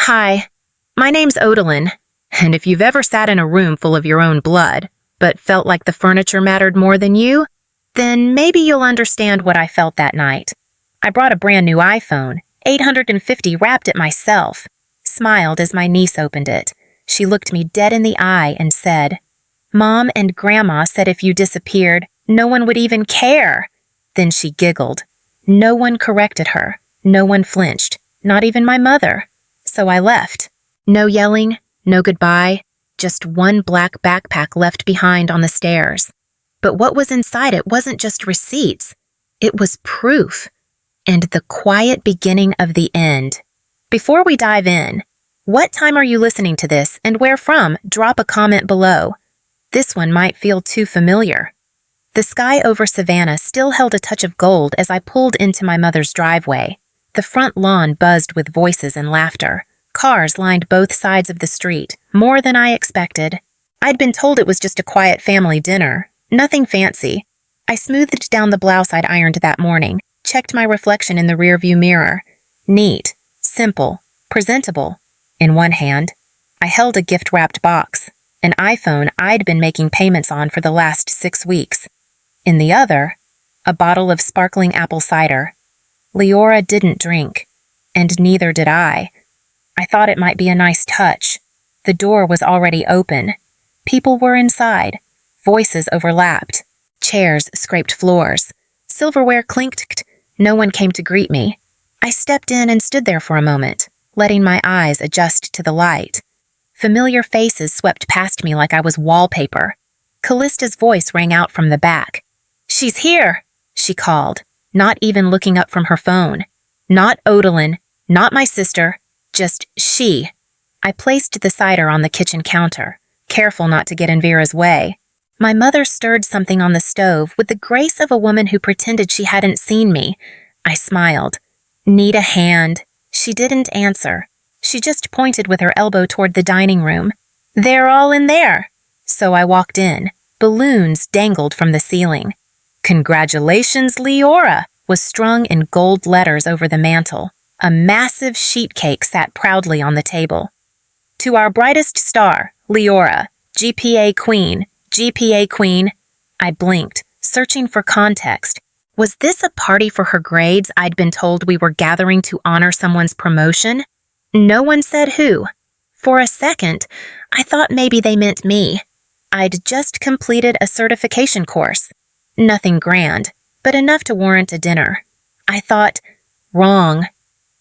Hi, my name's Odalyn, and if you've ever sat in a room full of your own blood, but felt like the furniture mattered more than you, then maybe you'll understand what I felt that night. I brought a brand new iPhone, 850, wrapped it myself, smiled as my niece opened it. She looked me dead in the eye and said, "Mom and Grandma said if you disappeared, no one would even care." Then she giggled. No one corrected her. No one flinched, not even my mother. So I left. No yelling, no goodbye, just one black backpack left behind on the stairs. But what was inside it wasn't just receipts. It was proof. And the quiet beginning of the end. Before we dive in, what time are you listening to this and where from? Drop a comment below. This one might feel too familiar. The sky over Savannah still held a touch of gold as I pulled into my mother's driveway. The front lawn buzzed with voices and laughter. Cars lined both sides of the street, more than I expected. I'd been told it was just a quiet family dinner, nothing fancy. I smoothed down the blouse I'd ironed that morning, checked my reflection in the rearview mirror. Neat, simple, presentable. In one hand, I held a gift-wrapped box, an iPhone I'd been making payments on for the last 6 weeks. In the other, a bottle of sparkling apple cider. Leora didn't drink, and neither did I. I thought it might be a nice touch. The door was already open. People were inside. Voices overlapped. Chairs scraped floors. Silverware clinked. No one came to greet me. I stepped in and stood there for a moment, letting my eyes adjust to the light. Familiar faces swept past me like I was wallpaper. Callista's voice rang out from the back. "She's here," she called, not even looking up from her phone. Not Odalyn, not my sister, just she. I placed the cider on the kitchen counter, careful not to get in Vera's way. My mother stirred something on the stove with the grace of a woman who pretended she hadn't seen me. I smiled. "Need a hand?" She didn't answer. She just pointed with her elbow toward the dining room. "They're all in there." So I walked in. Balloons dangled from the ceiling. "Congratulations, Leora," was strung in gold letters over the mantel. A massive sheet cake sat proudly on the table. "To our brightest star, Leora, GPA Queen, GPA Queen." I blinked, searching for context. Was this a party for her grades I'd been told we were gathering to honor someone's promotion? No one said who. For a second, I thought maybe they meant me. I'd just completed a certification course. Nothing grand, but enough to warrant a dinner. I thought, wrong.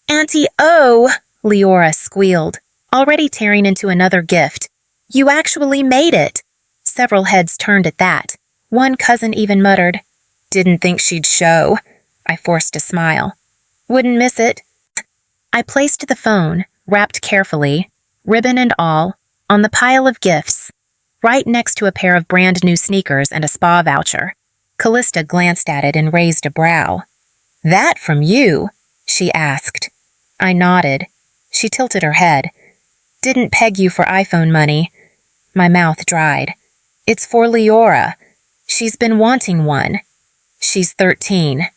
"Auntie O," Leora squealed, already tearing into another gift. "You actually made it." Several heads turned at that. One cousin even muttered, "Didn't think she'd show." I forced a smile. "Wouldn't miss it." I placed the phone, wrapped carefully, ribbon and all, on the pile of gifts, right next to a pair of brand new sneakers and a spa voucher. Callista glanced at it and raised a brow. "That from you?" she asked. I nodded. She tilted her head. "Didn't peg you for iPhone money." My mouth dried. "It's for Leora. She's been wanting one." "She's 13,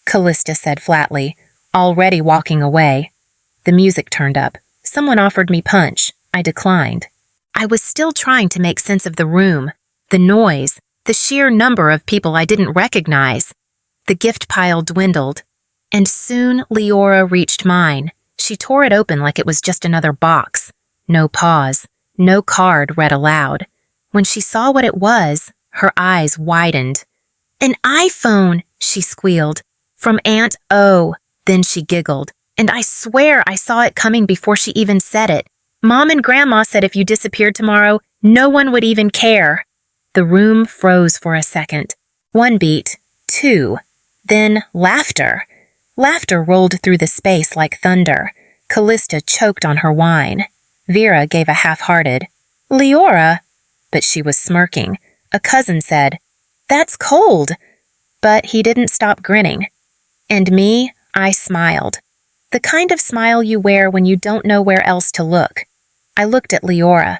Callista said flatly, already walking away. The music turned up. Someone offered me punch. I declined. I was still trying to make sense of the room, the noise, the sheer number of people I didn't recognize. The gift pile dwindled. And soon Leora reached mine. She tore it open like it was just another box. No pause. No card read aloud. When she saw what it was, her eyes widened. "An iPhone," she squealed. "From Aunt O." Then she giggled. And I swear I saw it coming before she even said it. "Mom and Grandma said if you disappeared tomorrow, no one would even care." The room froze for a second. One beat, two, then laughter. Laughter rolled through the space like thunder. Callista choked on her wine. Vera gave a half-hearted, "Leora," but she was smirking. A cousin said, "That's cold." But he didn't stop grinning. And me, I smiled. The kind of smile you wear when you don't know where else to look. I looked at Leora.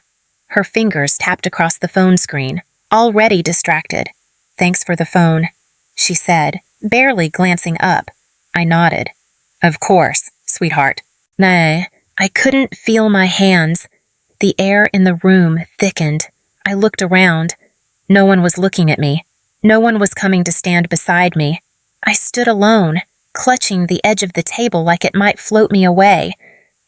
Her fingers tapped across the phone screen, already distracted. "Thanks for the phone," she said, barely glancing up. I nodded. "Of course, sweetheart." "Nah, I couldn't feel my hands. The air in the room thickened. I looked around. No one was looking at me. No one was coming to stand beside me. I stood alone, clutching the edge of the table like it might float me away.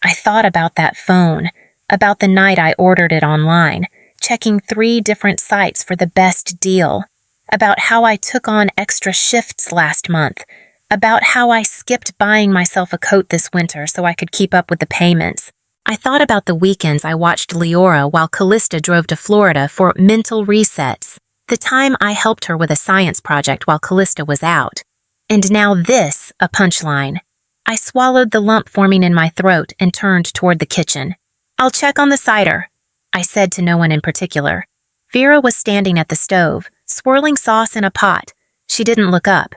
I thought about that phone, about the night I ordered it online, checking 3 different sites for the best deal, about how I took on extra shifts last month, about how I skipped buying myself a coat this winter so I could keep up with the payments. I thought about the weekends I watched Leora while Callista drove to Florida for mental resets, the time I helped her with a science project while Callista was out. And now this, a punchline. I swallowed the lump forming in my throat and turned toward the kitchen. "I'll check on the cider," I said to no one in particular. Vera was standing at the stove, swirling sauce in a pot. She didn't look up.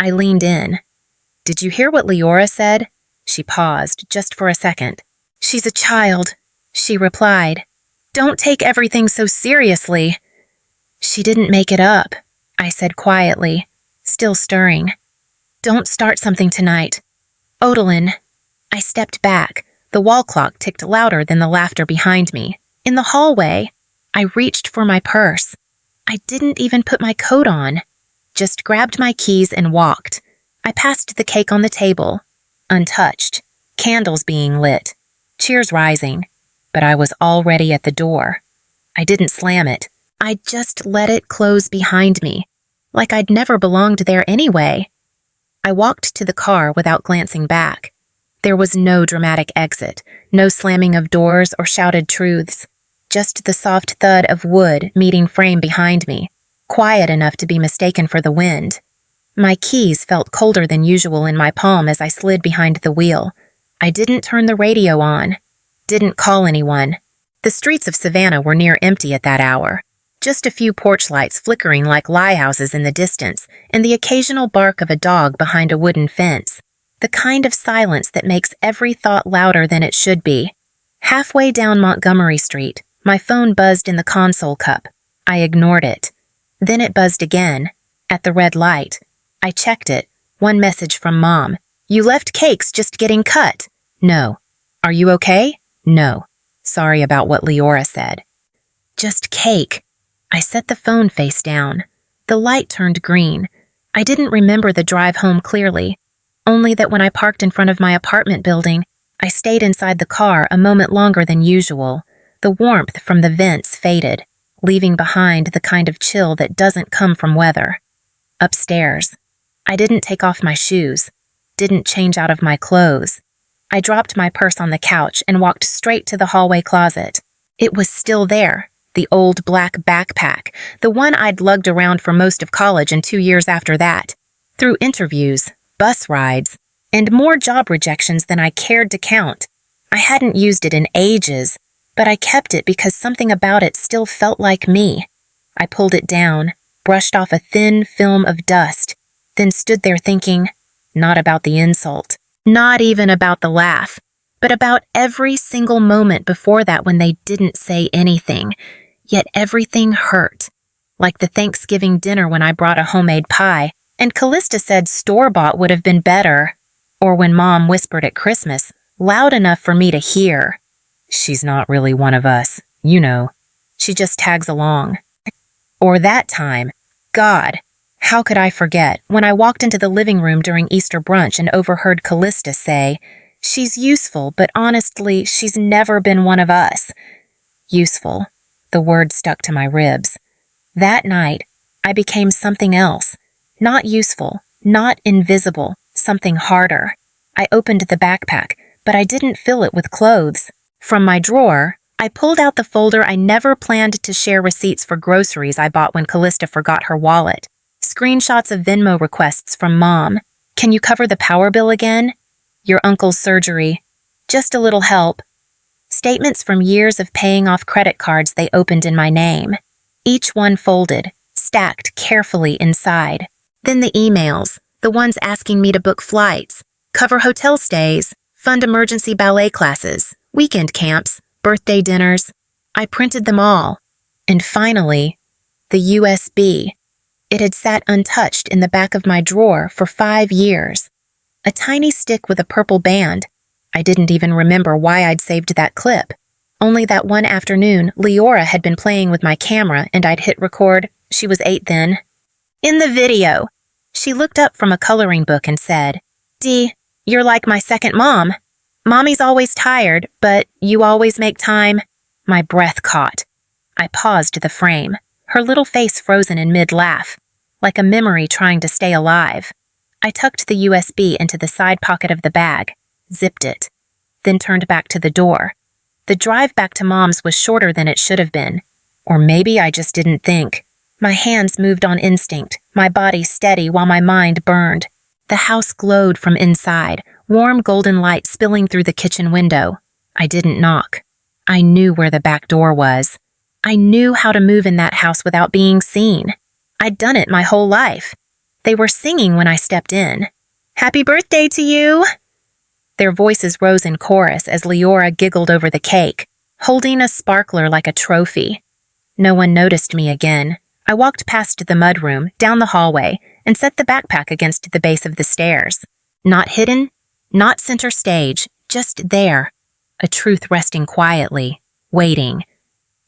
I leaned in. "Did you hear what Leora said?" She paused, just for a second. "She's a child," she replied. "Don't take everything so seriously." "She didn't make it up," I said quietly, still stirring. "Don't start something tonight. Odalyn." I stepped back. The wall clock ticked louder than the laughter behind me. In the hallway, I reached for my purse. I didn't even put my coat on. Just grabbed my keys and walked. I passed the cake on the table, untouched, candles being lit, cheers rising, but I was already at the door. I didn't slam it. I just let it close behind me, like I'd never belonged there anyway. I walked to the car without glancing back. There was no dramatic exit, no slamming of doors or shouted truths, just the soft thud of wood meeting frame behind me, quiet enough to be mistaken for the wind. My keys felt colder than usual in my palm as I slid behind the wheel. I didn't turn the radio on, didn't call anyone. The streets of Savannah were near empty at that hour. Just a few porch lights flickering like lighthouses in the distance, and the occasional bark of a dog behind a wooden fence. The kind of silence that makes every thought louder than it should be. Halfway down Montgomery Street, my phone buzzed in the console cup. I ignored it. Then it buzzed again, at the red light. I checked it. One message from Mom. "You left cakes just getting cut." No. "Are you okay?" No. "Sorry about what Leora said." Just cake. I set the phone face down. The light turned green. I didn't remember the drive home clearly, only that when I parked in front of my apartment building, I stayed inside the car a moment longer than usual. The warmth from the vents faded, leaving behind the kind of chill that doesn't come from weather. Upstairs, I didn't take off my shoes, didn't change out of my clothes. I dropped my purse on the couch and walked straight to the hallway closet. It was still there. The old black backpack, the one I'd lugged around for most of college and 2 years after that. Through interviews, bus rides, and more job rejections than I cared to count. I hadn't used it in ages, but I kept it because something about it still felt like me. I pulled it down, brushed off a thin film of dust, then stood there thinking, not about the insult, not even about the laugh, but about every single moment before that when they didn't say anything, yet everything hurt. Like the Thanksgiving dinner when I brought a homemade pie, and Callista said store-bought would have been better, or when Mom whispered at Christmas, loud enough for me to hear, "She's not really one of us, you know. She just tags along." Or that time, God, how could I forget, when I walked into the living room during Easter brunch and overheard Callista say, "She's useful, but honestly, she's never been one of us." Useful. The word stuck to my ribs. That night, I became something else. Not useful, not invisible, something harder. I opened the backpack, but I didn't fill it with clothes. From my drawer, I pulled out the folder I never planned to share receipts for groceries I bought when Callista forgot her wallet. Screenshots of Venmo requests from Mom. "Can you cover the power bill again? Your uncle's surgery. Just a little help." Statements from years of paying off credit cards they opened in my name. Each one folded, stacked carefully inside. Then the emails, the ones asking me to book flights, cover hotel stays, fund emergency ballet classes, weekend camps, birthday dinners. I printed them all. And finally, the USB. It had sat untouched in the back of my drawer for 5 years. A tiny stick with a purple band. I didn't even remember why I'd saved that clip. Only that one afternoon, Leora had been playing with my camera and I'd hit record. She was 8 then. In the video, she looked up from a coloring book and said, "Dee, you're like my second mom. Mommy's always tired, but you always make time." My breath caught. I paused the frame, her little face frozen in mid-laugh, like a memory trying to stay alive. I tucked the USB into the side pocket of the bag, zipped it, then turned back to the door. The drive back to Mom's was shorter than it should have been. Or maybe I just didn't think. My hands moved on instinct, my body steady while my mind burned. The house glowed from inside, warm golden light spilling through the kitchen window. I didn't knock. I knew where the back door was. I knew how to move in that house without being seen. I'd done it my whole life. They were singing when I stepped in. "Happy birthday to you!" Their voices rose in chorus as Leora giggled over the cake, holding a sparkler like a trophy. No one noticed me again. I walked past the mudroom, down the hallway, and set the backpack against the base of the stairs. Not hidden, not center stage, just there. A truth resting quietly, waiting.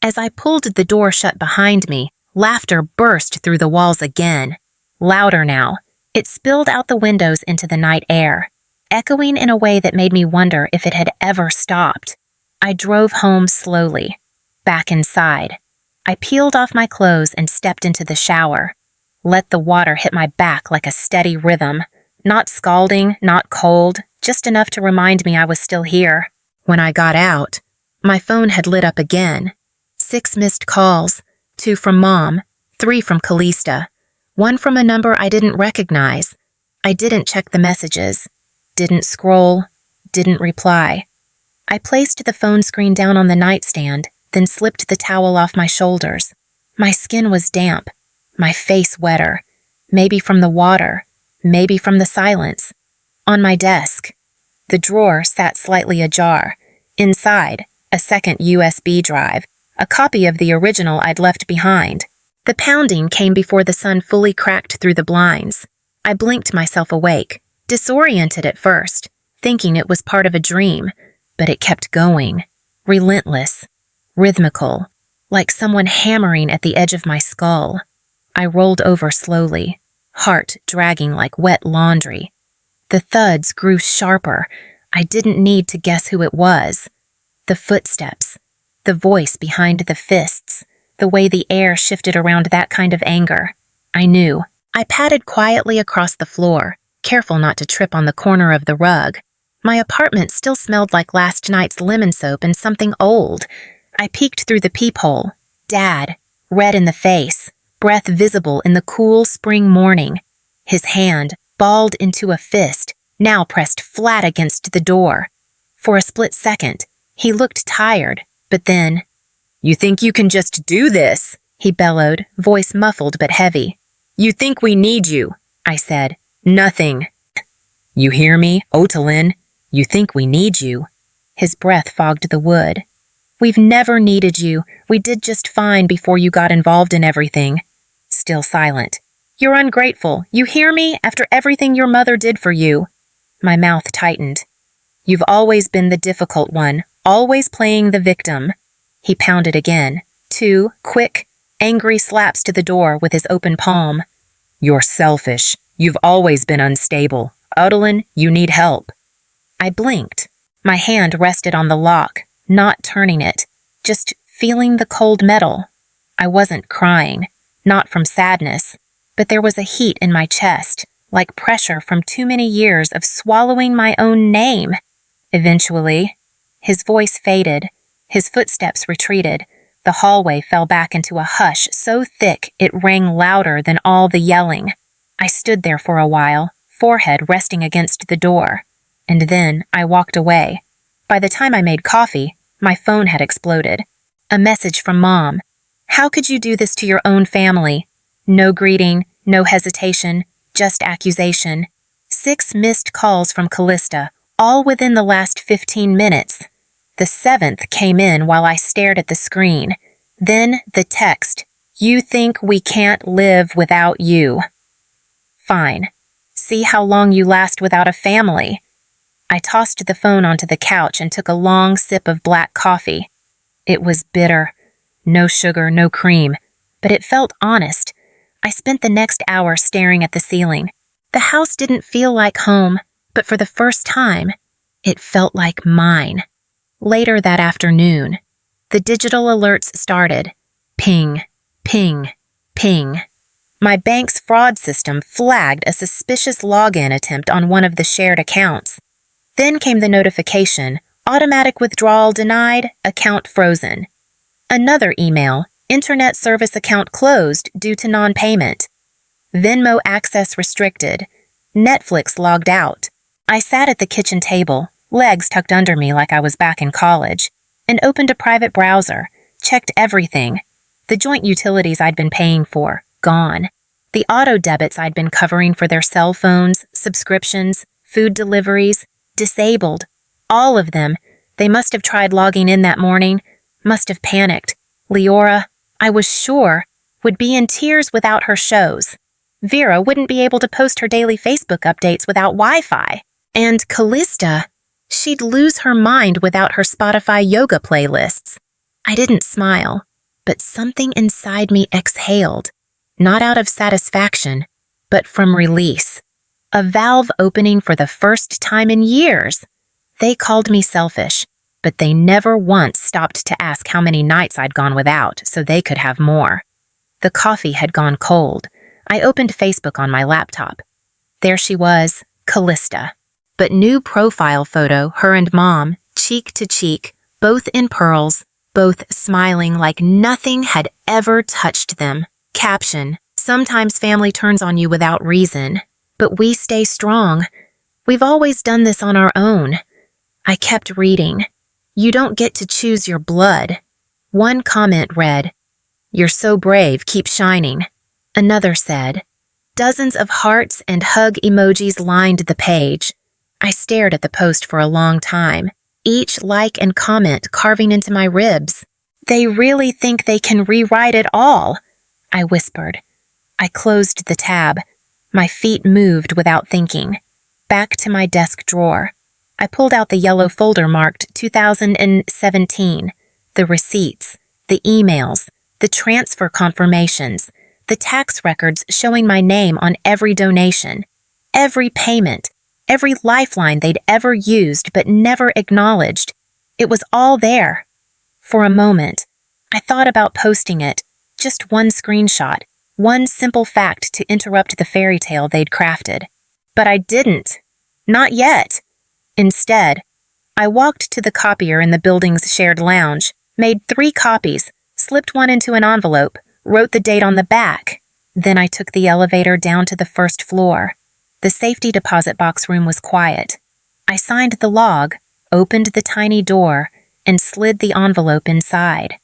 As I pulled the door shut behind me, laughter burst through the walls again. Louder now. It spilled out the windows into the night air, echoing in a way that made me wonder if it had ever stopped. I drove home slowly, back inside. I peeled off my clothes and stepped into the shower. Let the water hit my back like a steady rhythm. Not scalding, not cold, just enough to remind me I was still here. When I got out, my phone had lit up again. 6 missed calls, 2 from Mom, 3 from Callista, 1 from a number I didn't recognize. I didn't check the messages, didn't scroll, didn't reply. I placed the phone screen down on the nightstand, then slipped the towel off my shoulders. My skin was damp, my face wetter, maybe from the water, maybe from the silence. On my desk, the drawer sat slightly ajar. Inside, a second USB drive, a copy of the original I'd left behind. The pounding came before the sun fully cracked through the blinds. I blinked myself awake, disoriented at first, thinking it was part of a dream, but it kept going, relentless, rhythmical, like someone hammering at the edge of my skull. I rolled over slowly, heart dragging like wet laundry. The thuds grew sharper. I didn't need to guess who it was. The footsteps, the voice behind the fists, the way the air shifted around that kind of anger. I knew. I padded quietly across the floor, careful not to trip on the corner of the rug. My apartment still smelled like last night's lemon soap and something old. I peeked through the peephole. Dad, red in the face, breath visible in the cool spring morning. His hand, balled into a fist, now pressed flat against the door. For a split second, he looked tired, but then, "You think you can just do this?" he bellowed, voice muffled but heavy. "You think we need you," I said. "Nothing." "You hear me, Otalin? You think we need you?" His breath fogged the wood. "We've never needed you. We did just fine before you got involved in everything." Still silent. "You're ungrateful. You hear me? After everything your mother did for you." My mouth tightened. "You've always been the difficult one, always playing the victim." He pounded again. 2 quick, angry slaps to the door with his open palm. "You're selfish. You've always been unstable. Otalin, you need help." I blinked. My hand rested on the lock, not turning it, just feeling the cold metal. I wasn't crying, not from sadness, but there was a heat in my chest, like pressure from too many years of swallowing my own name. Eventually, his voice faded, his footsteps retreated, the hallway fell back into a hush so thick it rang louder than all the yelling. I stood there for a while, forehead resting against the door, and then I walked away. By the time I made coffee, my phone had exploded. A message from Mom. "How could you do this to your own family?" No greeting, no hesitation, just accusation. 6 missed calls from Callista, all within the last 15 minutes. The 7th came in while I stared at the screen. Then the text, "You think we can't live without you." Fine. See how long you last without a family. I tossed the phone onto the couch and took a long sip of black coffee. It was bitter. No sugar, no cream. But it felt honest. I spent the next hour staring at the ceiling. The house didn't feel like home, but for the first time, it felt like mine. Later that afternoon, the digital alerts started. Ping, ping, ping. My bank's fraud system flagged a suspicious login attempt on one of the shared accounts. Then came the notification, automatic withdrawal denied, account frozen. Another email, internet service account closed due to non-payment. Venmo access restricted. Netflix logged out. I sat at the kitchen table, legs tucked under me like I was back in college, and opened a private browser, checked everything. The joint utilities I'd been paying for, gone. The auto debits I'd been covering for their cell phones, subscriptions, food deliveries, disabled. All of them. They must have tried logging in that morning, must have panicked. Leora, I was sure, would be in tears without her shows. Vera wouldn't be able to post her daily Facebook updates without Wi-Fi. And Callista, she'd lose her mind without her Spotify yoga playlists. I didn't smile, but something inside me exhaled, not out of satisfaction, but from release. A valve opening for the first time in years. They called me selfish, but they never once stopped to ask how many nights I'd gone without so they could have more. The coffee had gone cold. I opened Facebook on my laptop. There she was, Callista. But new profile photo, her and Mom, cheek to cheek, both in pearls, both smiling like nothing had ever touched them. Caption, sometimes family turns on you without reason, but we stay strong. We've always done this on our own. I kept reading. You don't get to choose your blood. One comment read, "You're so brave, keep shining." Another said, dozens of hearts and hug emojis lined the page. I stared at the post for a long time, each like and comment carving into my ribs. They really think they can rewrite it all, I whispered. I closed the tab. My feet moved without thinking. Back to my desk drawer. I pulled out the yellow folder marked 2017, the receipts, the emails, the transfer confirmations, the tax records showing my name on every donation, every payment, every lifeline they'd ever used but never acknowledged. It was all there. For a moment, I thought about posting it, just one screenshot, one simple fact to interrupt the fairy tale they'd crafted. But I didn't. Not yet. Instead, I walked to the copier in the building's shared lounge, made 3 copies, slipped one into an envelope, wrote the date on the back. Then I took the elevator down to the first floor. The safety deposit box room was quiet. I signed the log, opened the tiny door, and slid the envelope inside.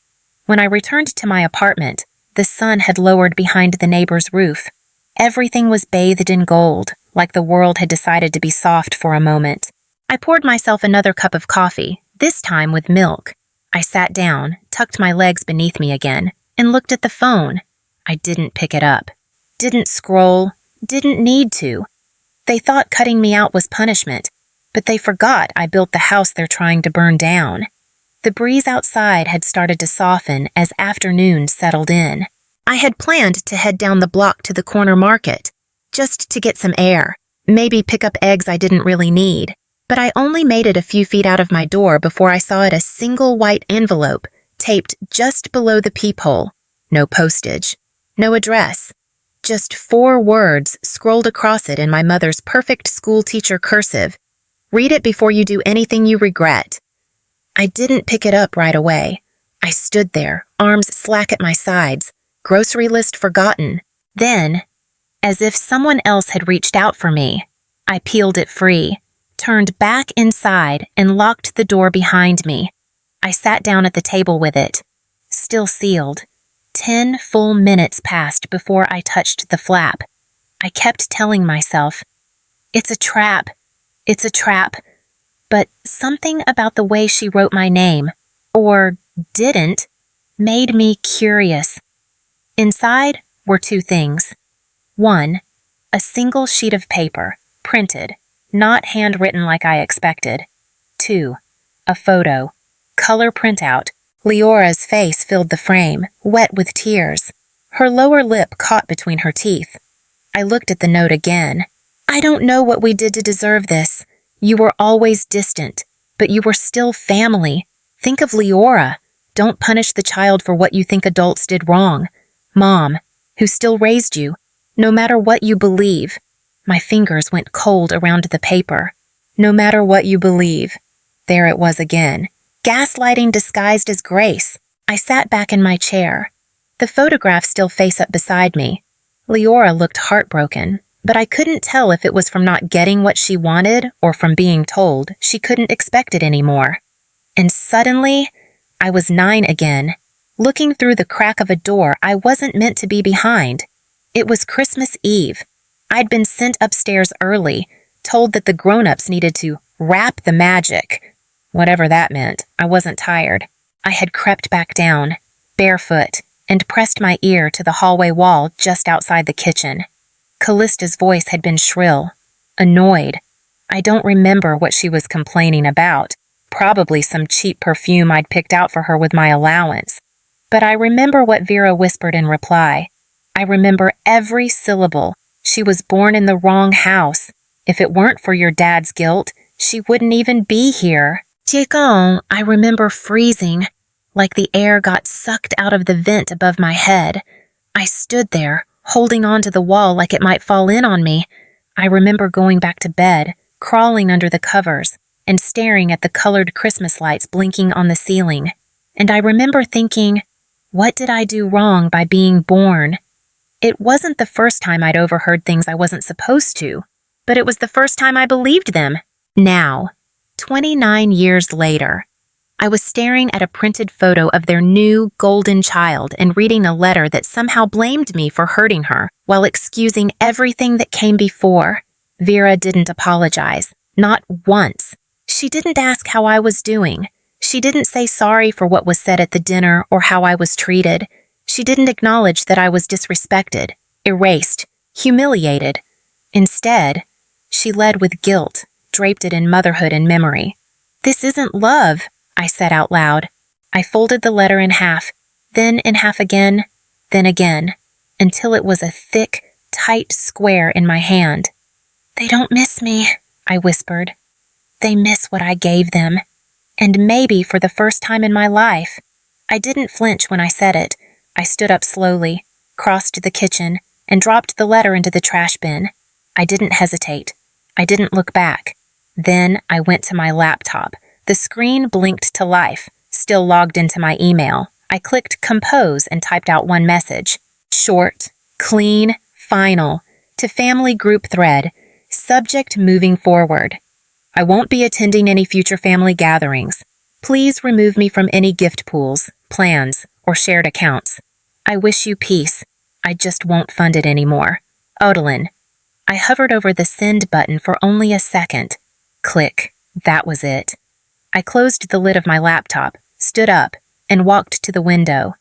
When I returned to my apartment, the sun had lowered behind the neighbor's roof. Everything was bathed in gold, like the world had decided to be soft for a moment. I poured myself another cup of coffee, this time with milk. I sat down, tucked my legs beneath me again, and looked at the phone. I didn't pick it up. Didn't scroll. Didn't need to. They thought cutting me out was punishment, but they forgot I built the house they're trying to burn down. The breeze outside had started to soften as afternoon settled in. I had planned to head down the block to the corner market, just to get some air, maybe pick up eggs I didn't really need. But I only made it a few feet out of my door before I saw it a single white envelope, taped just below the peephole. No postage. No address. Just 4 words scrolled across it in my mother's perfect schoolteacher cursive. Read it before you do anything you regret. I didn't pick it up right away. I stood there, arms slack at my sides, grocery list forgotten. Then, as if someone else had reached out for me, I peeled it free, turned back inside, and locked the door behind me. I sat down at the table with it, still sealed. 10 full minutes passed before I touched the flap. I kept telling myself, it's a trap, it's a trap. But something about the way she wrote my name, or didn't, made me curious. Inside were 2 things. 1, a single sheet of paper, printed, not handwritten like I expected. 2. A photo. Color printout. Leora's face filled the frame, wet with tears. Her lower lip caught between her teeth. I looked at the note again. I don't know what we did to deserve this. You were always distant, but you were still family. Think of Leora. Don't punish the child for what you think adults did wrong. Mom, who still raised you, no matter what you believe. My fingers went cold around the paper. No matter what you believe. There it was again. Gaslighting disguised as grace. I sat back in my chair. The photograph still face up beside me. Leora looked heartbroken, but I couldn't tell if it was from not getting what she wanted or from being told she couldn't expect it anymore. And suddenly, I was 9 again, looking through the crack of a door I wasn't meant to be behind. It was Christmas Eve. I'd been sent upstairs early, told that the grown-ups needed to wrap the magic. Whatever that meant, I wasn't tired. I had crept back down, barefoot, and pressed my ear to the hallway wall just outside the kitchen. Callista's voice had been shrill, annoyed. I don't remember what she was complaining about. Probably some cheap perfume I'd picked out for her with my allowance. But I remember what Vera whispered in reply. I remember every syllable. She was born in the wrong house. If it weren't for your dad's guilt, she wouldn't even be here. Tiekon, I remember freezing, like the air got sucked out of the vent above my head. I stood there, holding onto the wall like it might fall in on me. I remember going back to bed, crawling under the covers, and staring at the colored Christmas lights blinking on the ceiling. And I remember thinking, what did I do wrong by being born? It wasn't the first time I'd overheard things I wasn't supposed to, but it was the first time I believed them. Now, 29 years later, I was staring at a printed photo of their new golden child and reading a letter that somehow blamed me for hurting her while excusing everything that came before. Vera didn't apologize, not once. She didn't ask how I was doing. She didn't say sorry for what was said at the dinner or how I was treated. She didn't acknowledge that I was disrespected, erased, humiliated. Instead, she led with guilt, draped it in motherhood and memory. This isn't love, I said out loud. I folded the letter in half, then in half again, then again, until it was a thick, tight square in my hand. They don't miss me, I whispered. They miss what I gave them. And maybe for the first time in my life. I didn't flinch when I said it. I stood up slowly, crossed the kitchen, and dropped the letter into the trash bin. I didn't hesitate. I didn't look back. Then I went to my laptop. The screen blinked to life, still logged into my email. I clicked compose and typed out one message. Short, clean, final. To family group thread. Subject moving forward. I won't be attending any future family gatherings. Please remove me from any gift pools, plans, or shared accounts. I wish you peace. I just won't fund it anymore. Odalyn. I hovered over the send button for only a second. Click. That was it. I closed the lid of my laptop, stood up, and walked to the window.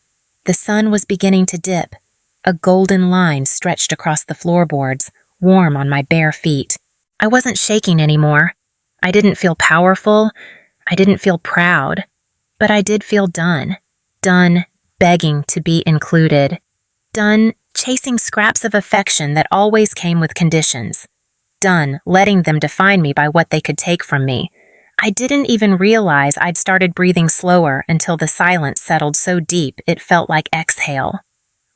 The sun was beginning to dip. A golden line stretched across the floorboards, warm on my bare feet. I wasn't shaking anymore. I didn't feel powerful. I didn't feel proud. But I did feel done. Done begging to be included. Done chasing scraps of affection that always came with conditions. Done letting them define me by what they could take from me. I didn't even realize I'd started breathing slower until the silence settled so deep it felt like exhale.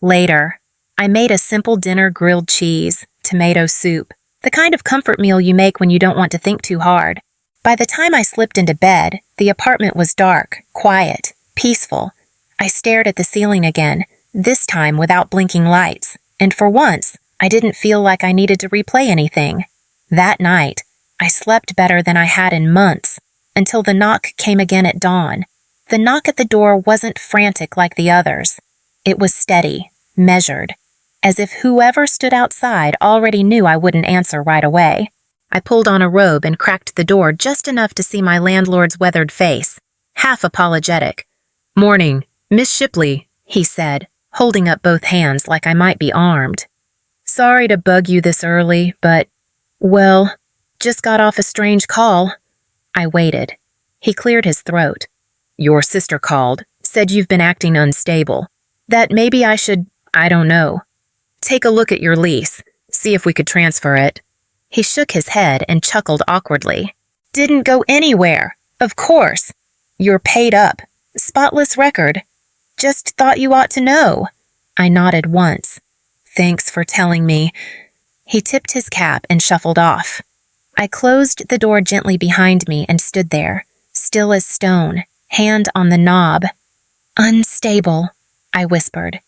Later, I made a simple dinner: grilled cheese, tomato soup, the kind of comfort meal you make when you don't want to think too hard. By the time I slipped into bed, the apartment was dark, quiet, peaceful. I stared at the ceiling again, this time without blinking lights, and for once, I didn't feel like I needed to replay anything. That night, I slept better than I had in months, until the knock came again at dawn. The knock at the door wasn't frantic like the others. It was steady, measured, as if whoever stood outside already knew I wouldn't answer right away. I pulled on a robe and cracked the door just enough to see my landlord's weathered face, half apologetic. "Morning, Miss Shipley," he said, holding up both hands like I might be armed. "Sorry to bug you this early, but, well, Just got off a strange call. I waited. He cleared his throat. Your sister called, said you've been acting unstable. That maybe I should, I don't know. Take a look at your lease. See if we could transfer it. He shook his head and chuckled awkwardly. Didn't go anywhere. Of course. You're paid up. Spotless record. Just thought you ought to know. I nodded once. Thanks for telling me. He tipped his cap and shuffled off. I closed the door gently behind me and stood there, still as stone, hand on the knob. Unstable, I whispered.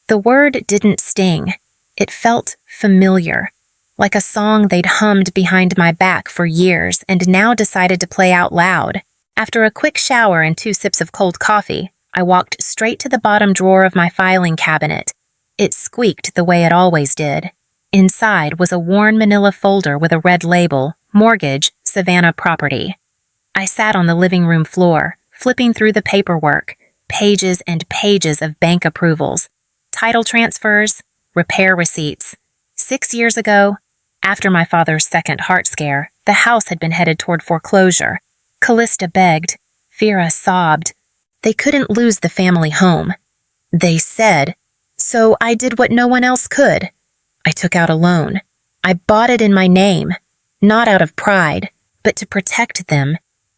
The word didn't sting. It felt familiar, like a song they'd hummed behind my back for years and now decided to play out loud. After a quick shower and 2 sips of cold coffee, I walked straight to the bottom drawer of my filing cabinet. It squeaked the way it always did. Inside was a worn manila folder with a red label, Mortgage, Savannah Property. I sat on the living room floor, flipping through the paperwork, pages and pages of bank approvals, title transfers, repair receipts. 6 years ago, after my father's second heart scare, the house had been headed toward foreclosure. Callista begged. Vera sobbed. They couldn't lose the family home. They said, so I did what no one else could. I took out a loan. I bought it in my name, not out of pride, but to protect them.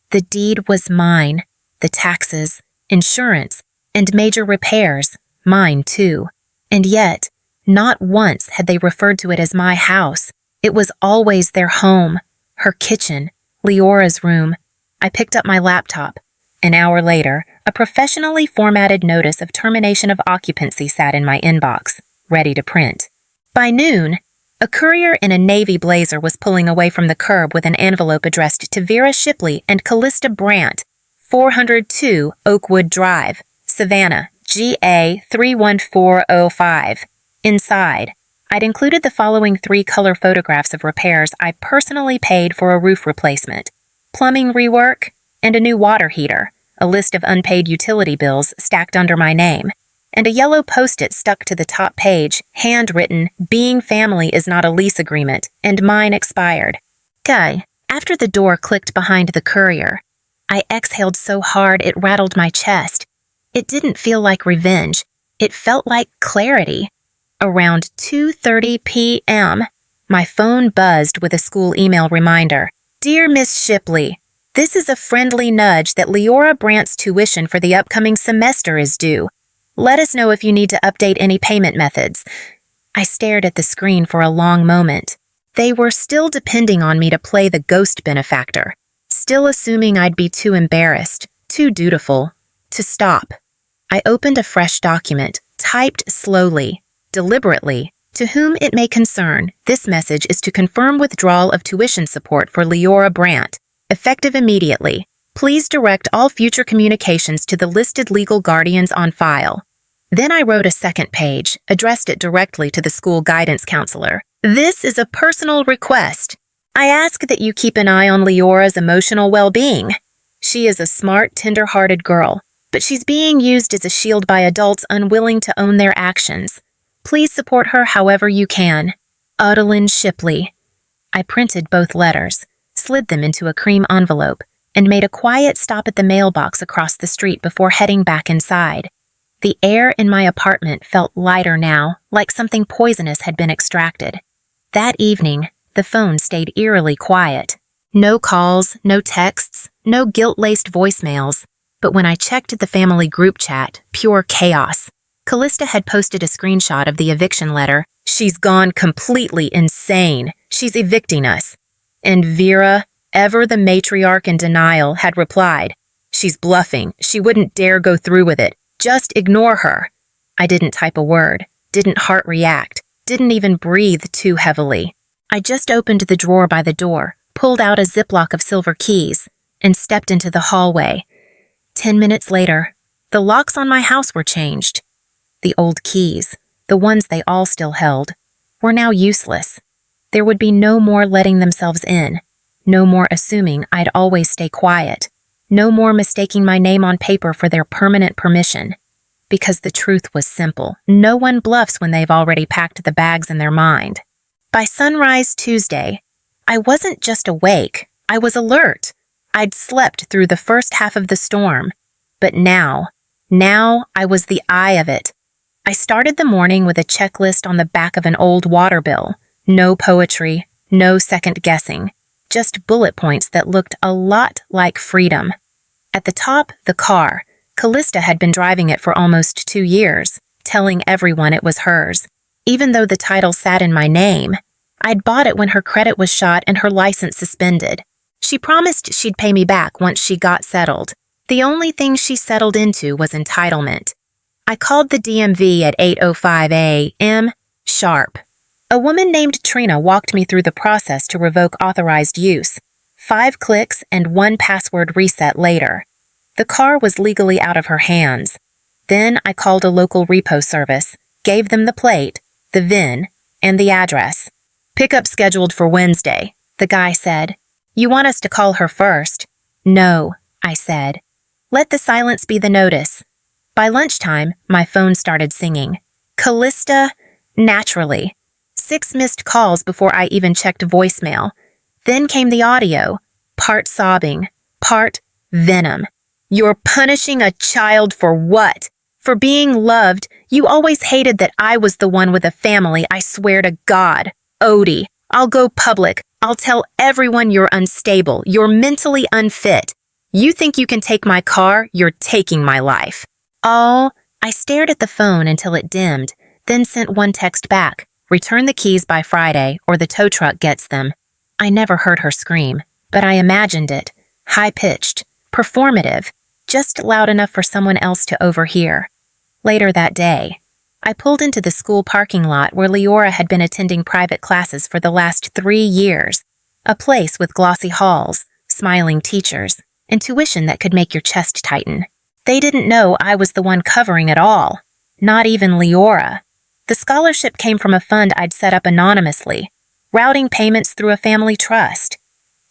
The deed was mine, the taxes, insurance, and major repairs, mine too. And yet, not once had they referred to it as my house. It was always their home, her kitchen, Leora's room. I picked up my laptop. An hour later, a professionally formatted notice of termination of occupancy sat in my inbox, ready to print. By noon, a courier in a navy blazer was pulling away from the curb with an envelope addressed to Vera Shipley and Callista Brandt, 402 Oakwood Drive, Savannah, GA 31405. Inside, I'd included the following 3 color photographs of repairs I personally paid for a roof replacement, plumbing rework, and a new water heater, a list of unpaid utility bills stacked under my name, and a yellow post-it stuck to the top page, handwritten, being family is not a lease agreement, and mine expired. After the door clicked behind the courier, I exhaled so hard it rattled my chest. It didn't feel like revenge. It felt like clarity. Around 2:30 p.m., my phone buzzed with a school email reminder. Dear Miss Shipley, this is a friendly nudge that Leora Brandt's tuition for the upcoming semester is due. Let us know if you need to update any payment methods. I stared at the screen for a long moment. They were still depending on me to play the ghost benefactor, still assuming I'd be too embarrassed, too dutiful, to stop. I opened a fresh document, typed slowly, deliberately. To whom it may concern, this message is to confirm withdrawal of tuition support for Leora Brandt, effective immediately. Please direct all future communications to the listed legal guardians on file. Then I wrote a second page, addressed it directly to the school guidance counselor. This is a personal request. I ask that you keep an eye on Leora's emotional well-being. She is a smart, tender-hearted girl, but she's being used as a shield by adults unwilling to own their actions. Please support her however you can. Adeline Shipley. I printed both letters, slid them into a cream envelope, and made a quiet stop at the mailbox across the street before heading back inside. The air in my apartment felt lighter now, like something poisonous had been extracted. That evening, the phone stayed eerily quiet. No calls, no texts, no guilt-laced voicemails. But when I checked the family group chat, pure chaos. Callista had posted a screenshot of the eviction letter. She's gone completely insane. She's evicting us. And Vera, ever the matriarch in denial, had replied, she's bluffing. She wouldn't dare go through with it. Just ignore her. I didn't type a word, didn't heart react, didn't even breathe too heavily. I just opened the drawer by the door, pulled out a Ziploc of silver keys, and stepped into the hallway. 10 minutes later, the locks on my house were changed. The old keys, the ones they all still held, were now useless. There would be no more letting themselves in, no more assuming I'd always stay quiet, no more mistaking my name on paper for their permanent permission. Because the truth was simple. No one bluffs when they've already packed the bags in their mind. By sunrise Tuesday, I wasn't just awake, I was alert. I'd slept through the first half of the storm. But now I was the eye of it. I started the morning with a checklist on the back of an old water bill. No poetry, no second guessing, just bullet points that looked a lot like freedom. At the top, the car. Callista had been driving it for almost 2 years, telling everyone it was hers, even though the title sat in my name. I'd bought it when her credit was shot and her license suspended. She promised she'd pay me back once she got settled. The only thing she settled into was entitlement. I called the DMV at 8:05 a.m. sharp. A woman named Trina walked me through the process to revoke authorized use. 5 clicks and 1 password reset later. The car was legally out of her hands. Then I called a local repo service, gave them the plate, the VIN, and the address. "Pickup scheduled for Wednesday," the guy said. "You want us to call her first?" "No," I said. "Let the silence be the notice." By lunchtime, my phone started singing. Callista, naturally. 6 missed calls before I even checked voicemail. Then came the audio, part sobbing, part venom. "You're punishing a child for what? For being loved. You always hated that I was the one with a family, I swear to God. Odie, I'll go public. I'll tell everyone you're unstable. You're mentally unfit. You think you can take my car? You're taking my life." Oh, I stared at the phone until it dimmed, then sent one text back. "Return the keys by Friday or the tow truck gets them." I never heard her scream, but I imagined it. High-pitched, performative, just loud enough for someone else to overhear. Later that day, I pulled into the school parking lot where Leora had been attending private classes for the last 3 years. A place with glossy halls, smiling teachers, and tuition that could make your chest tighten. They didn't know I was the one covering it all. Not even Leora. The scholarship came from a fund I'd set up anonymously, routing payments through a family trust.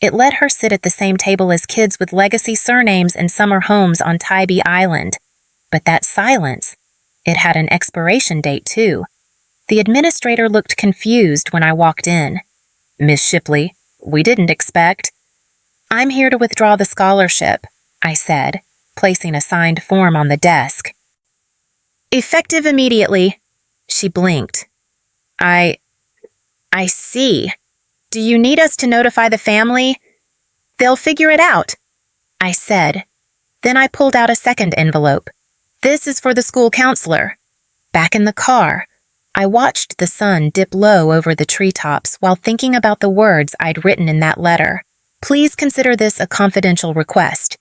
It let her sit at the same table as kids with legacy surnames and summer homes on Tybee Island. But that silence, it had an expiration date too. The administrator looked confused when I walked in. "Miss Shipley, we didn't expect." "I'm here to withdraw the scholarship," I said, placing a signed form on the desk. "Effective immediately." She blinked. I see. Do you need us to notify the family?" "They'll figure it out," I said. Then I pulled out a second envelope. "This is for the school counselor." Back in the car, I watched the sun dip low over the treetops while thinking about the words I'd written in that letter. "Please consider this a confidential request.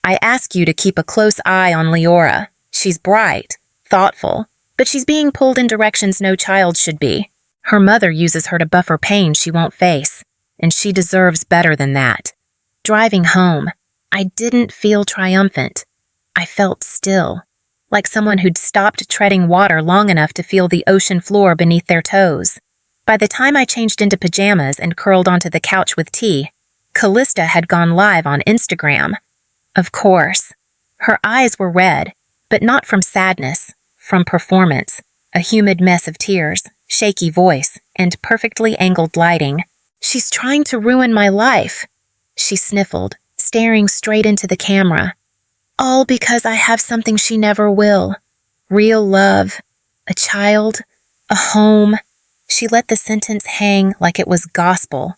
I ask you to keep a close eye on Leora. She's bright, thoughtful, but she's being pulled in directions no child should be. Her mother uses her to buffer pain she won't face, and she deserves better than that." Driving home, I didn't feel triumphant. I felt still, like someone who'd stopped treading water long enough to feel the ocean floor beneath their toes. By the time I changed into pajamas and curled onto the couch with tea, Callista had gone live on Instagram. Of course. Her eyes were red, but not from sadness, from performance, a humid mess of tears, shaky voice, and perfectly angled lighting. "She's trying to ruin my life," she sniffled, staring straight into the camera. "All because I have something she never will. Real love, a child, a home." She let the sentence hang like it was gospel.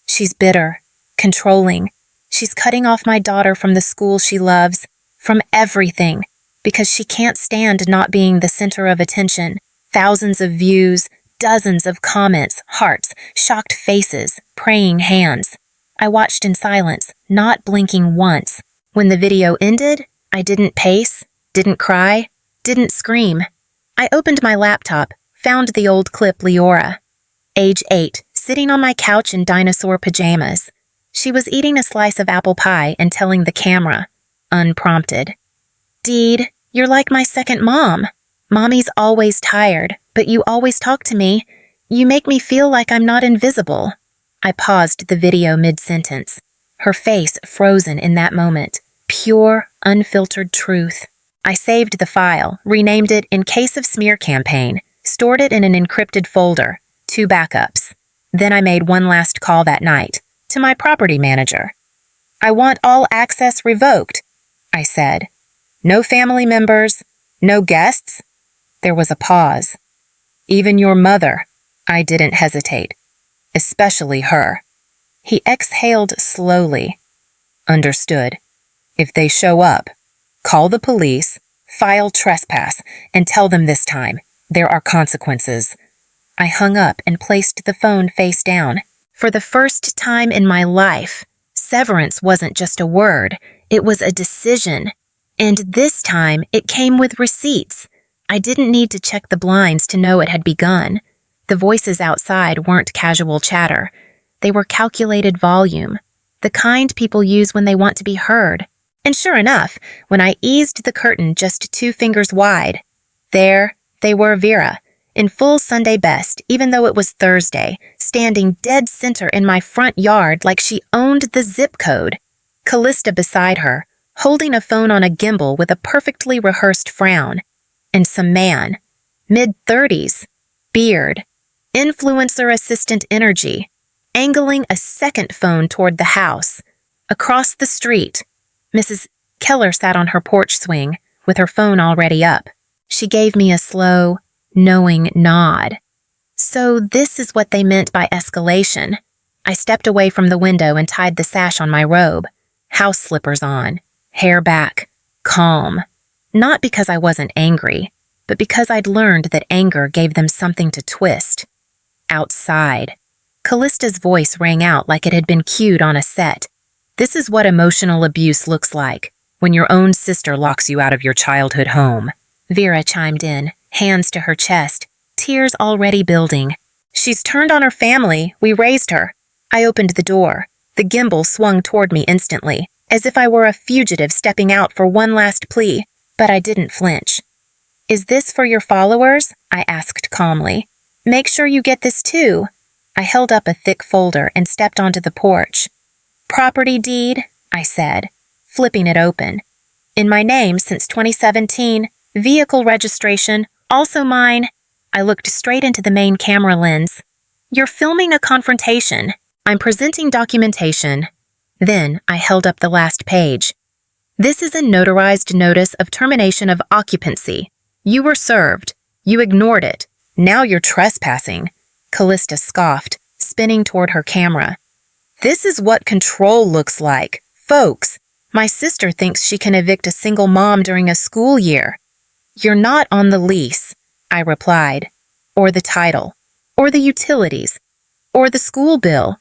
"She's bitter, controlling. She's cutting off my daughter from the school she loves, from everything, because she can't stand not being the center of attention. Thousands of views, dozens of comments, hearts, shocked faces, praying hands." I watched in silence, not blinking once. When the video ended, I didn't pace, didn't cry, didn't scream. I opened my laptop, found the old clip Leora. Age 8, sitting on my couch in dinosaur pajamas. She was eating a slice of apple pie and telling the camera, unprompted, "Deed, you're like my second mom. Mommy's always tired, but you always talk to me. You make me feel like I'm not invisible." I paused the video mid-sentence, her face frozen in that moment. Pure, unfiltered truth. I saved the file, renamed it In Case of Smear Campaign, stored it in an encrypted folder, 2 backups. Then I made one last call that night, to my property manager. "I want all access revoked," I said. "No family members, no guests?" There was a pause. "Even your mother." I didn't hesitate. "Especially her." He exhaled slowly. "Understood. If they show up, call the police, file trespass, and tell them this time there are consequences." I hung up and placed the phone face down. For the first time in my life, severance wasn't just a word, it was a decision. And this time, it came with receipts. I didn't need to check the blinds to know it had begun. The voices outside weren't casual chatter. They were calculated volume, the kind people use when they want to be heard. And sure enough, when I eased the curtain just 2 fingers wide, there they were, Vera, in full Sunday best, even though it was Thursday, standing dead center in my front yard like she owned the zip code. Callista beside her, holding a phone on a gimbal with a perfectly rehearsed frown. And some man, mid-30s, beard, influencer assistant energy, angling a second phone toward the house. Across the street, Mrs. Keller sat on her porch swing, with her phone already up. She gave me a slow, knowing nod. So this is what they meant by escalation. I stepped away from the window and tied the sash on my robe, house slippers on, hair back, calm. Not because I wasn't angry, but because I'd learned that anger gave them something to twist. Outside, Callista's voice rang out like it had been cued on a set. "This is what emotional abuse looks like, when your own sister locks you out of your childhood home." Vera chimed in, hands to her chest, tears already building. "She's turned on her family. We raised her." I opened the door. The gimbal swung toward me instantly, as if I were a fugitive stepping out for one last plea, but I didn't flinch. "Is this for your followers?" I asked calmly. "Make sure you get this too." I held up a thick folder and stepped onto the porch. "Property deed," I said, flipping it open. "In my name since 2017, vehicle registration, also mine." I looked straight into the main camera lens. "You're filming a confrontation. I'm presenting documentation." Then I held up the last page. "This is a notarized notice of termination of occupancy. You were served. You ignored it. Now you're trespassing." Callista scoffed, spinning toward her camera. "This is what control looks like. Folks, my sister thinks she can evict a single mom during a school year." "You're not on the lease," I replied. "Or the title. Or the utilities. Or the school bill."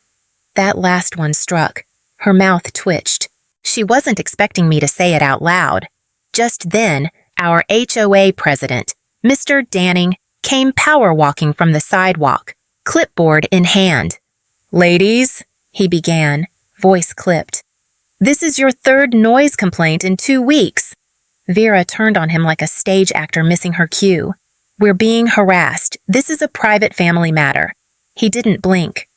That last one struck. Her mouth twitched. She wasn't expecting me to say it out loud. Just then, our HOA president, Mr. Danning, came power-walking from the sidewalk, clipboard in hand. "Ladies," he began, voice clipped. "This is your 3rd noise complaint in 2 weeks." Vera turned on him like a stage actor missing her cue. "We're being harassed. This is a private family matter." He didn't blink.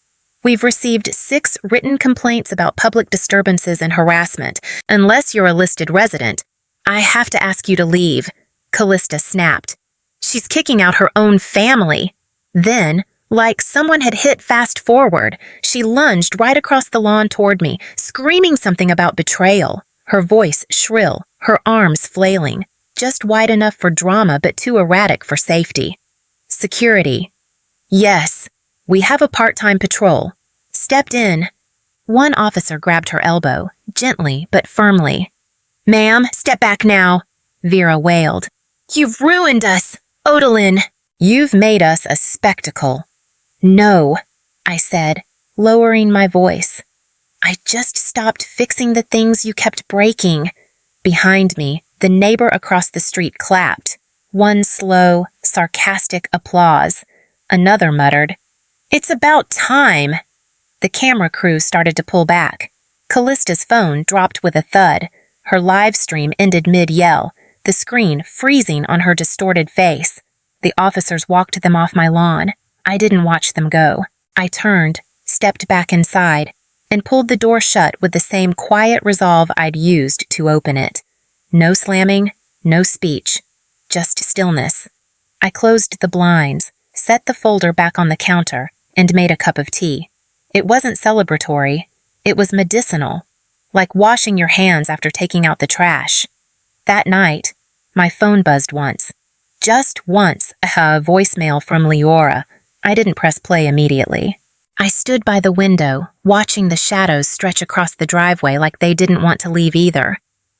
"We've received 6 written complaints about public disturbances and harassment. Unless you're a listed resident, I have to ask you to leave," Callista snapped. "She's kicking out her own family." Then, like someone had hit fast forward, she lunged right across the lawn toward me, screaming something about betrayal. Her voice shrill, her arms flailing, just wide enough for drama but too erratic for safety. "Security." "Yes, we have a part-time patrol." Stepped in. One officer grabbed her elbow, gently but firmly. "Ma'am, step back now," Vera wailed. "You've ruined us, Odalyn. You've made us a spectacle." "No," I said, lowering my voice. "I just stopped fixing the things you kept breaking." Behind me, the neighbor across the street clapped. One slow, sarcastic applause. Another muttered, "It's about time." The camera crew started to pull back. Callista's phone dropped with a thud. Her live stream ended mid-yell, the screen freezing on her distorted face. The officers walked them off my lawn. I didn't watch them go. I turned, stepped back inside, and pulled the door shut with the same quiet resolve I'd used to open it. No slamming, no speech, just stillness. I closed the blinds, set the folder back on the counter, and made a cup of tea. It wasn't celebratory. It was medicinal, like washing your hands after taking out the trash. That night, my phone buzzed once. Just once, a voicemail from Leora. I didn't press play immediately. I stood by the window, watching the shadows stretch across the driveway like they didn't want to leave either.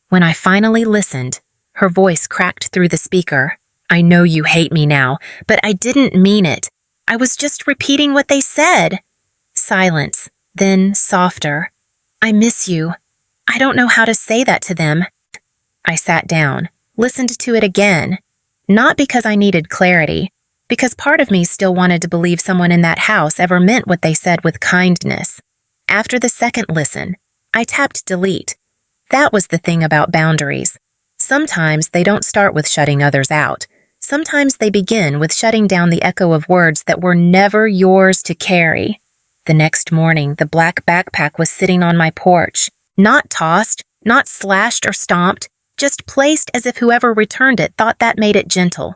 When I finally listened, her voice cracked through the speaker. "I know you hate me now, but I didn't mean it. I was just repeating what they said." Silence, then softer. "I miss you. I don't know how to say that to them." I sat down, listened to it again, not because I needed clarity, because part of me still wanted to believe someone in that house ever meant what they said with kindness. After the second listen, I tapped delete. That was the thing about boundaries. Sometimes they don't start with shutting others out. Sometimes they begin with shutting down the echo of words that were never yours to carry. The next morning, the black backpack was sitting on my porch, not tossed, not slashed or stomped, just placed as if whoever returned it thought that made it gentle.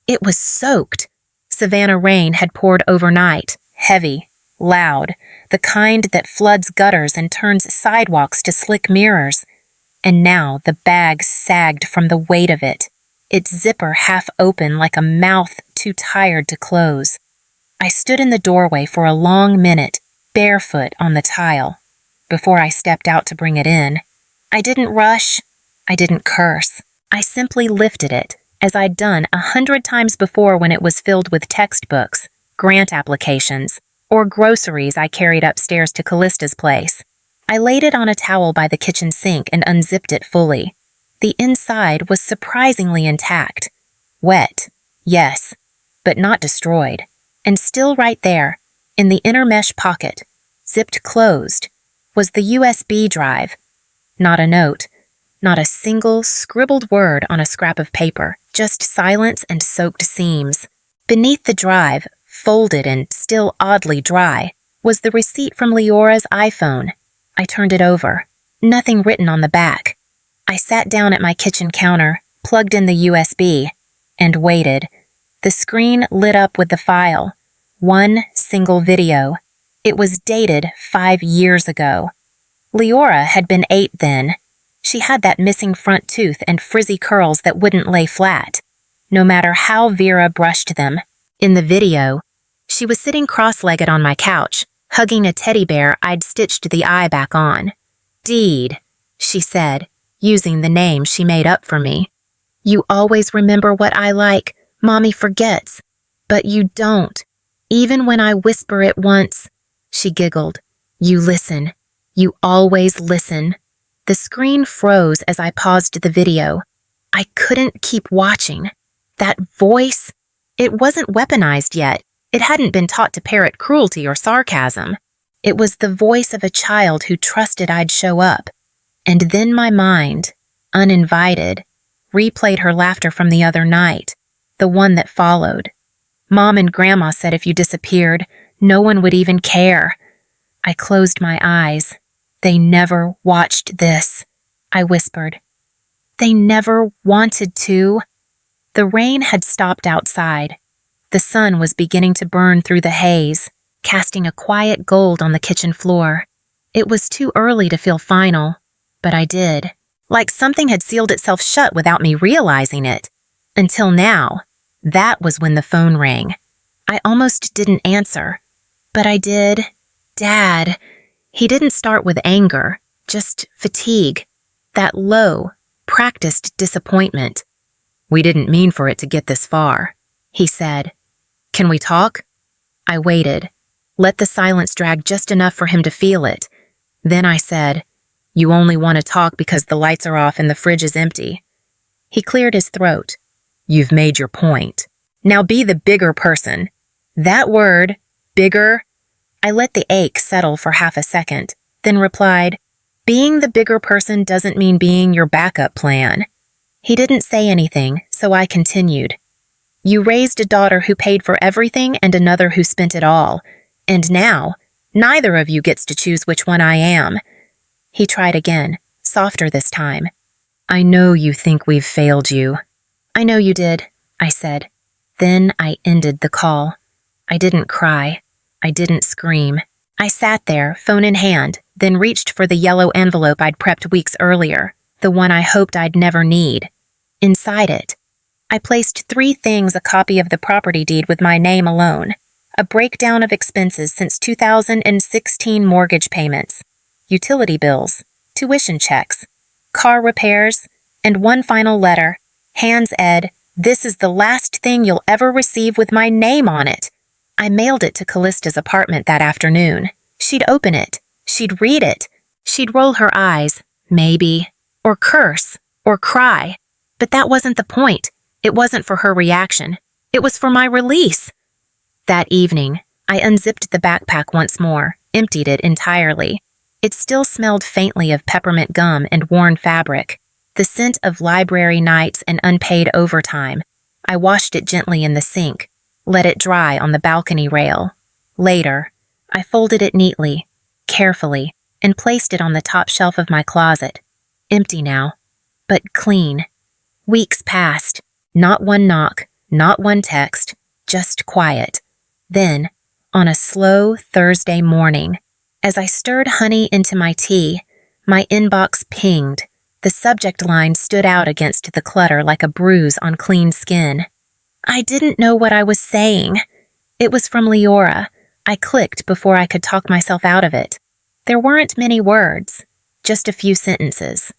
It was soaked. Savannah rain had poured overnight, heavy, loud, the kind that floods gutters and turns sidewalks to slick mirrors. And now the bag sagged from the weight of it, its zipper half open like a mouth too tired to close. I stood in the doorway for a long minute, barefoot on the tile, before I stepped out to bring it in. I didn't rush. I didn't curse. I simply lifted it, as I'd done 100 times before when it was filled with textbooks, grant applications, or groceries I carried upstairs to Callista's place. I laid it on a towel by the kitchen sink and unzipped it fully. The inside was surprisingly intact. Wet, yes, but not destroyed. And still right there, in the inner mesh pocket, zipped closed, was the USB drive. Not a note, not a single scribbled word on a scrap of paper, just silence and soaked seams. Beneath the drive, folded and still oddly dry, was the receipt from Leora's iPhone. I turned it over. Nothing written on the back. I sat down at my kitchen counter, plugged in the USB, and waited. The screen lit up with the file. One single video. It was dated 5 years ago. Leora had been 8 then. She had that missing front tooth and frizzy curls that wouldn't lay flat, no matter how Vera brushed them. In the video, she was sitting cross-legged on my couch, hugging a teddy bear I'd stitched the eye back on. "Deed," she said, using the name she made up for me. "You always remember what I like. Mommy forgets. But you don't. Even when I whisper it once." She giggled. "You listen. You always listen." The screen froze as I paused the video. I couldn't keep watching. That voice, it wasn't weaponized yet. It hadn't been taught to parrot cruelty or sarcasm. It was the voice of a child who trusted I'd show up. And then my mind, uninvited, replayed her laughter from the other night, the one that followed. Mom and Grandma said if you disappeared, no one would even care. I closed my eyes. "They never watched this," I whispered. "They never wanted to." The rain had stopped outside. The sun was beginning to burn through the haze, casting a quiet gold on the kitchen floor. It was too early to feel final, but I did. Like something had sealed itself shut without me realizing it. Until now. That was when the phone rang. I almost didn't answer, but I did. Dad. He didn't start with anger, just fatigue. That low, practiced disappointment. "We didn't mean for it to get this far," he said. "Can we talk?" I waited, let the silence drag just enough for him to feel it. Then I said, "You only want to talk because the lights are off and the fridge is empty." He cleared his throat. "You've made your point. Now be the bigger person." That word, bigger. I let the ache settle for half a second, then replied, "Being the bigger person doesn't mean being your backup plan." He didn't say anything, so I continued. "You raised a daughter who paid for everything and another who spent it all. And now, neither of you gets to choose which one I am." He tried again, softer this time. "I know you think we've failed you." "I know you did," I said. Then I ended the call. I didn't cry. I didn't scream. I sat there, phone in hand, then reached for the yellow envelope I'd prepped weeks earlier, the one I hoped I'd never need. Inside it, I placed 3 things: a copy of the property deed with my name alone, a breakdown of expenses since 2016 mortgage payments, utility bills, tuition checks, car repairs, and one final letter. Hands Ed, this is the last thing you'll ever receive with my name on it. I mailed it to Callista's apartment that afternoon. She'd open it. She'd read it. She'd roll her eyes, maybe, or curse, or cry. But that wasn't the point. It wasn't for her reaction. It was for my release. That evening, I unzipped the backpack once more, emptied it entirely. It still smelled faintly of peppermint gum and worn fabric, the scent of library nights and unpaid overtime. I washed it gently in the sink, let it dry on the balcony rail. Later, I folded it neatly, carefully, and placed it on the top shelf of my closet. Empty now, but clean. Weeks passed. Not one knock, not one text, just quiet. Then, on a slow Thursday morning, as I stirred honey into my tea, my inbox pinged. The subject line stood out against the clutter like a bruise on clean skin. I didn't know what I was saying. It was from Leora. I clicked before I could talk myself out of it. There weren't many words, just a few sentences.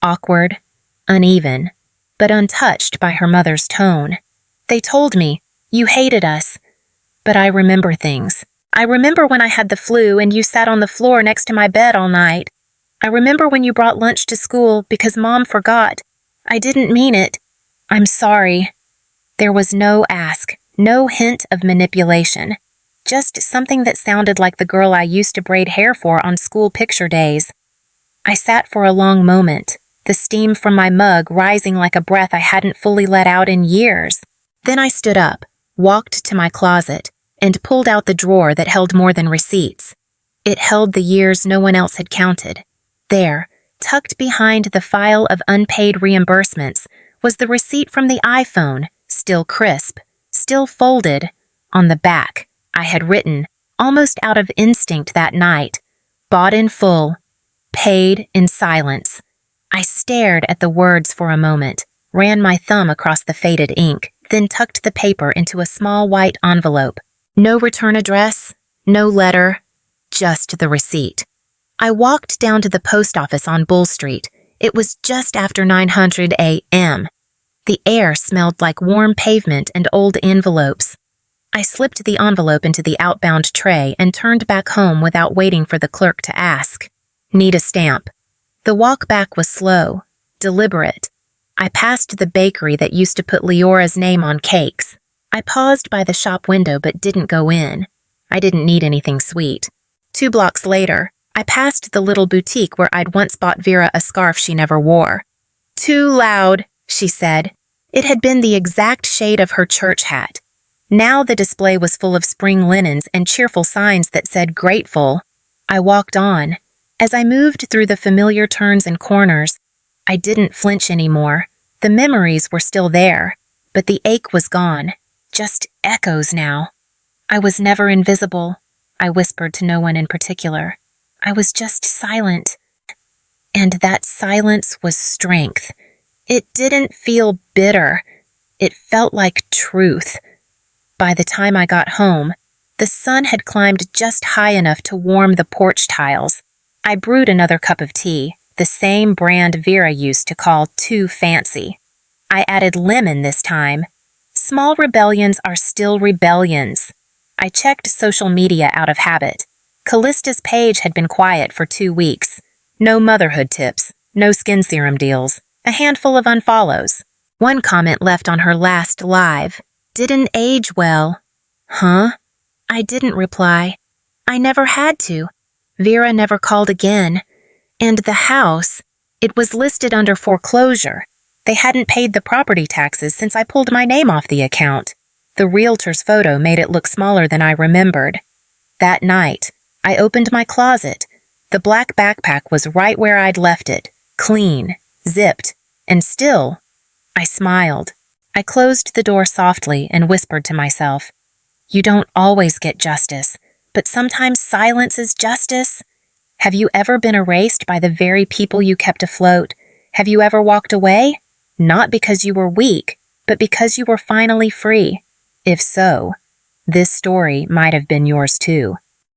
Awkward, uneven, but untouched by her mother's tone. They told me, you hated us. But I remember things. I remember when I had the flu and you sat on the floor next to my bed all night. I remember when you brought lunch to school because Mom forgot. I didn't mean it. I'm sorry. There was no ask, no hint of manipulation. Just something that sounded like the girl I used to braid hair for on school picture days. I sat for a long moment, the steam from my mug rising like a breath I hadn't fully let out in years. Then I stood up, walked to my closet, and pulled out the drawer that held more than receipts. It held the years no one else had counted. There, tucked behind the file of unpaid reimbursements, was the receipt from the iPhone, still crisp, still folded. On the back, I had written, almost out of instinct that night, bought in full, paid in silence. I stared at the words for a moment, ran my thumb across the faded ink, then tucked the paper into a small white envelope. No return address, no letter, just the receipt. I walked down to the post office on Bull Street. It was just after 900 a.m. The air smelled like warm pavement and old envelopes. I slipped the envelope into the outbound tray and turned back home without waiting for the clerk to ask. Need a stamp. The walk back was slow, deliberate. I passed the bakery that used to put Leora's name on cakes. I paused by the shop window but didn't go in. I didn't need anything sweet. 2 blocks later, I passed the little boutique where I'd once bought Vera a scarf she never wore. Too loud, she said. It had been the exact shade of her church hat. Now the display was full of spring linens and cheerful signs that said grateful. I walked on. As I moved through the familiar turns and corners, I didn't flinch anymore. The memories were still there, but the ache was gone. Just echoes now. I was never invisible, I whispered to no one in particular. I was just silent. And that silence was strength. It didn't feel bitter. It felt like truth. By the time I got home, the sun had climbed just high enough to warm the porch tiles. I brewed another cup of tea, the same brand Vera used to call too fancy. I added lemon this time. Small rebellions are still rebellions. I checked social media out of habit. Callista's page had been quiet for 2 weeks. No motherhood tips, no skin serum deals, a handful of unfollows. One comment left on her last live. Didn't age well. Huh? I didn't reply. I never had to. Vera never called again. And the house, it was listed under foreclosure. They hadn't paid the property taxes since I pulled my name off the account. The realtor's photo made it look smaller than I remembered. That night, I opened my closet. The black backpack was right where I'd left it, clean, zipped, and still. I smiled. I closed the door softly and whispered to myself, "You don't always get justice, but sometimes silence is justice. Have you ever been erased by the very people you kept afloat? Have you ever walked away? Not because you were weak, but because you were finally free. If so, this story might have been yours too.